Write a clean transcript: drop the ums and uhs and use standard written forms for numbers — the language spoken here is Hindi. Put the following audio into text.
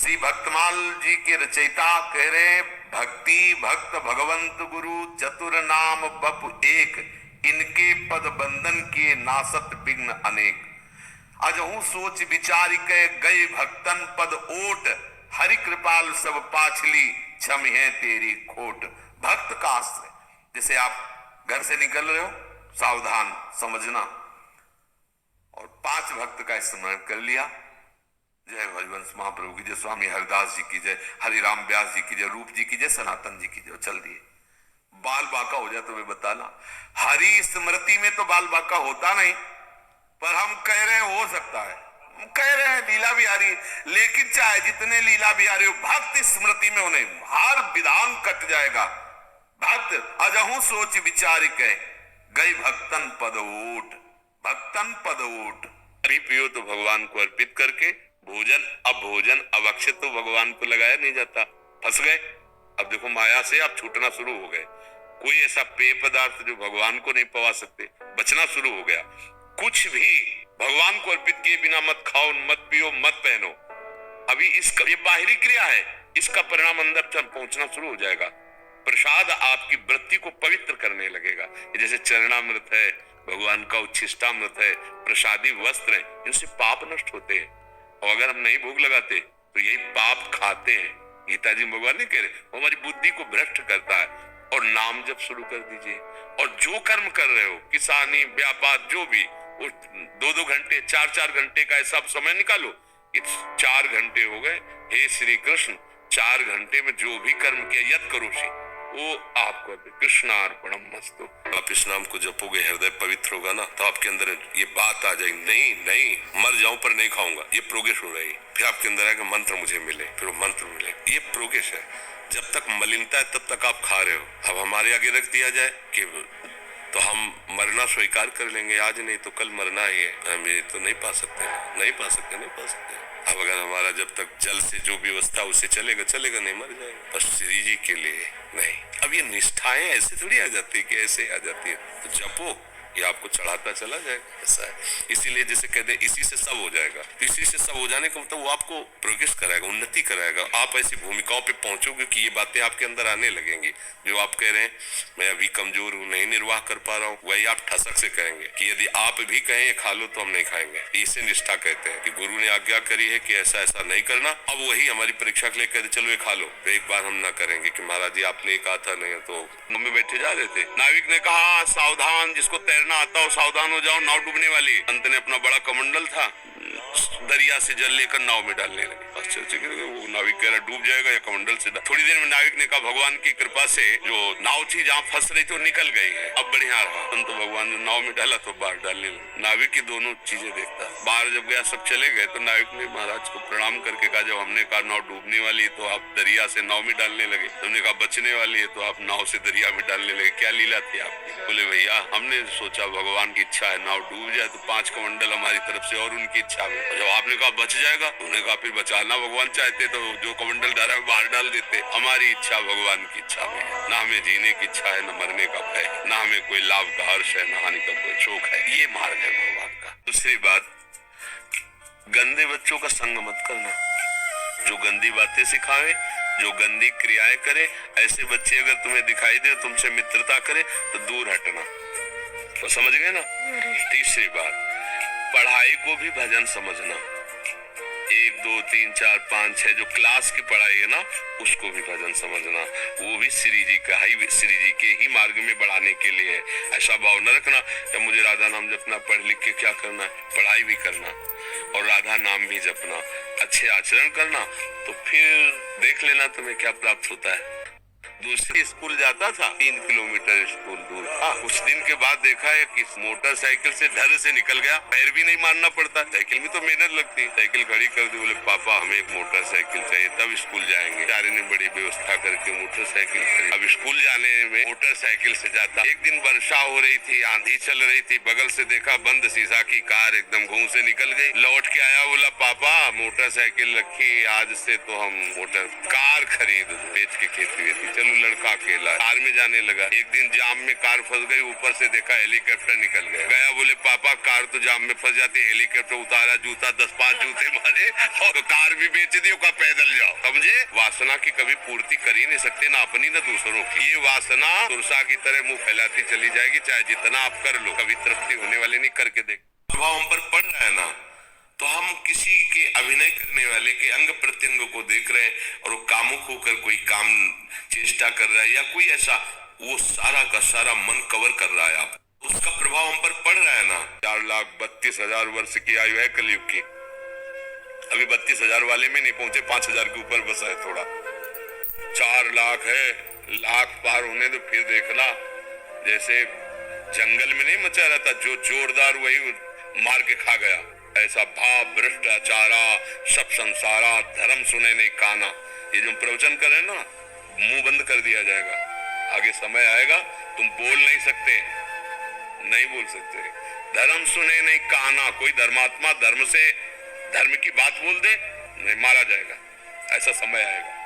श्री भक्तमाल जी के रचयिता कह रहे, भक्ति भक्त भगवंत गुरु चतुर नाम बप एक, इनके पद बंधन के नासत विघ्न अनेक। अजहू सोच विचार के गए भक्तन पद ओट, हरि कृपाल सब पाछली क्षम है तेरी खोट। भक्त का आश्रय, जैसे आप घर से निकल रहे हो, सावधान समझना, और 5 भक्त का स्मरण कर लिया, जय हरिवंश महाप्रभु की जय, स्वामी हरिदास जी की जय, हरिराम व्यास जी की जय, रूप जी की जय, सनातन जी की जय, चल दिए। बाल बाका हो जाए तो वे बताना। हरि स्मृति में तो बाल बाका होता नहीं, पर हम कह रहे हैं हो सकता है, हम कह रहे हैं लीला बिहारी, लेकिन चाहे जितने लीला बिहारी हो, भक्त स्मृति में उन्हें हर विधान कट जाएगा। भक्त अजहू सोच विचार के गई भक्तन पद ओट, भक्तन पद ओट। हरि पियो तो भगवान को अर्पित करके भोजन, अब भोजन अवक्षित तो भगवान को लगाया नहीं जाता, फंस गए। अब देखो माया से आप छूटना शुरू हो गए। कोई ऐसा पेय पदार्थ जो भगवान को नहीं पवा सकते, बचना शुरू हो गया। कुछ भी भगवान को अर्पित किए बिना मत खाओ, मत पियो, मत पहनो। अभी इसका ये बाहरी क्रिया है, इसका परिणाम अंदर तक पहुंचना शुरू हो जाएगा। प्रसाद आपकी वृत्ति को पवित्र करने लगेगा। जैसे चरणामृत है, भगवान का उच्छिष्टामृत है, प्रसादी वस्त्र है, इनसे पाप नष्ट होते हैं। और अगर हम नहीं भोग लगाते तो यही पाप खाते हैं। गीता जी भगवान नहीं कह रहे, वो हमारी बुद्धि को भ्रष्ट करता है। और नाम जप शुरू कर दीजिए, और जो कर्म कर रहे हो, किसानी, व्यापार, जो भी, वो 2-2 घंटे, 4-4 घंटे का सब समय निकालो। 4 घंटे हो गए, हे श्री कृष्ण, 4 घंटे में जो भी कर्म किया यत करोषि, वो आपको कृष्णार्पणम मस्तु। आप इस नाम को जपोगे, हृदय पवित्र होगा ना, तो आपके अंदर ये बात आ जाएगी, नहीं नहीं मर जाऊं पर नहीं खाऊंगा, ये प्रोग्रेस हो रही। फिर आपके अंदर आएगा मंत्र मुझे मिले, फिर वो मंत्र मिले, ये प्रोग्रेस है। जब तक मलिनता है तब तक आप खा रहे हो। अब हमारे आगे रख दिया जाए कि तो हम मरना स्वीकार कर लेंगे, आज नहीं तो कल मरना ही है, हम ये तो नहीं पा सकते, नहीं पा सकते, नहीं पा सकते। अब अगर हमारा जब तक जल से जो व्यवस्था उसे चलेगा चलेगा, नहीं मर जाएगा, बस श्री जी के लिए नहीं। अब ये निष्ठाएं ऐसे थोड़ी आ जाती है कि ऐसे आ जाती है, तो जपो, ये आपको चढ़ाता चला जाएगा, ऐसा है। इसीलिए जैसे कहते हैं इसी से सब हो जाएगा, तो इसी से सब हो जाने का मतलब वो आपको प्रोग्रेस कराएगा, उन्नति कराएगा। आप ऐसी भूमिकाओं पे पहुंचोगे कि ये बातें आपके अंदर आने लगेंगी। जो आप कह रहे हैं मैं अभी कमजोर हूँ, नहीं निर्वाह कर पा रहा हूँ, वही आप ठसक से कहेंगे कि यदि आप भी कहें खा लो तो हम नहीं खाएंगे। इसे निष्ठा कहते हैं कि गुरु ने आज्ञा करी है कि ऐसा ऐसा नहीं करना, अब वही हमारी परीक्षा के लिए कहते चलो ये खा लो, तो एक बार हम ना करेंगे कि महाराज जी आपने कहा था, नहीं तो मम्मी बैठे जा रहे थे, नाविक ने कहा सावधान, जिसको तैरना आता हो सावधान हो जाओ, नाव डूबने वाली। अंत ने अपना बड़ा कमंडल था, दरिया से जल लेकर नाव में डालने लगे। वो नाविक कह रहा डूब जाएगा या कमंडल से। थोड़ी देर में नाविक ने कहा भगवान की कृपा से जो नाव थी जहाँ फंस रही थी वो निकल गई है, अब बढ़िया रहा। तो भगवान ने नाव में डाला तो बाहर डालने लगे। नाविक की दोनों चीजें देखता, बाहर जब गया सब चले गए तो नाविक ने महाराज को प्रणाम करके कहा जब हमने कहा नाव डूबने वाली है तो आप दरिया से नाव में डालने लगे, हमने कहा बचने वाली है तो आप नाव से दरिया में डालने लगे, क्या लीला थी आपकी? बोले भैया हमने सोचा भगवान की इच्छा है नाव डूब जाए तो 5 कमंडल हमारी तरफ से और उनकी इच्छा में, जब आपने कहा बच जाएगा, उन्होंने कहा फिर बचाना भगवान चाहते तो जो कमंडल डाला है बाहर डाल देते। हमारी इच्छा भगवान की इच्छा में है, ना हमें जीने की इच्छा है, ना मरने का भय, ना हमें कोई लाभ का हर्ष है, ना हानि का कोई शोक है, ये मार्ग है भगवान का। दूसरी बात, गंदे बच्चों का संग मत करना, जो गंदी बातें सिखावे, जो गंदी क्रियाएं करे, ऐसे बच्चे अगर तुम्हें दिखाई दे तुमसे मित्रता करे तो दूर हटना। तो समझ गए ना। तीसरी बात, पढ़ाई को भी भजन समझना। 1 2 3 4 5 6 जो क्लास की पढ़ाई है ना, उसको भी भजन समझना। वो भी श्री जी का ही, श्री जी के ही मार्ग में बढ़ाने के लिए है। ऐसा भाव न रखना कि मुझे राधा नाम जपना, पढ़ लिख के क्या करना है, पढ़ाई भी करना और राधा नाम भी जपना, अच्छे आचरण करना, तो फिर देख लेना तुम्हें क्या प्राप्त होता है। दूसरी स्कूल जाता था, 3 किलोमीटर स्कूल दूर था। कुछ दिन के बाद देखा है कि मोटरसाइकिल से धर से निकल गया, पैर भी नहीं मारना पड़ता, साइकिल में तो मेहनत लगती। साइकिल खड़ी कर दी, बोले पापा हमें एक मोटरसाइकिल चाहिए तब स्कूल जाएंगे। बेचारे ने बड़ी व्यवस्था करके मोटरसाइकिल खरीदी। अब स्कूल जाने में मोटरसाइकिल से जाता। एक दिन वर्षा हो रही थी, आंधी चल रही थी, बगल से देखा बंद शीशा की कार एकदम घूम से निकल गई। लौट के आया, बोला पापा मोटरसाइकिल रखी, आज से तो हम मोटर कार खरीद बेच के खेती वेती। चलो बोलूं लड़का अकेला कार में जाने लगा। एक दिन जाम में कार फंस गई, ऊपर से देखा हेलीकॉप्टर निकल गया। बोले पापा कार तो जाम में फंस जाती, हेलीकॉप्टर उतारा, जूता 10-5 जूते मारे और तो कार भी बेच दी, का पैदल जाओ। समझे? वासना की कभी पूर्ति कर ही नहीं सकते, ना अपनी ना दूसरों की। ये वासना तुरसा की तरह मुंह फैलाती चली जाएगी, चाहे जितना आप कर लो, कभी तृप्ति होने वाली नहीं। करके देख, प्रभाव हम पर पड़ रहा है ना, तो हम किसी के अभिनय करने वाले के अंग प्रत्यंग को देख रहे हैं और वो कामुक होकर कोई काम चेष्टा कर रहा है या कोई ऐसा, वो सारा का सारा मन कवर कर रहा है आप, उसका प्रभाव हम पर पड़ रहा है ना। 4,32,000 वर्ष की आयु है कलयुग की, अभी 32,000 वाले में नहीं पहुंचे, 5,000 के ऊपर बसा है थोड़ा। 4 लाख है, लाख पार होने तो फिर देखना, जैसे जंगल में नहीं मचा रहा था जो जोरदार, वही मार के खा गया। ऐसा भाव भ्रष्टाचारा सब संसारा, धर्म सुने नहीं काना, ये जो प्रवचन कर रहे हैं ना, मुंह बंद कर दिया जाएगा। आगे समय आएगा तुम बोल नहीं सकते, नहीं बोल सकते। धर्म सुने नहीं काना, कोई धर्मात्मा धर्म से धर्म की बात बोल दे, नहीं मारा जाएगा। ऐसा समय आएगा।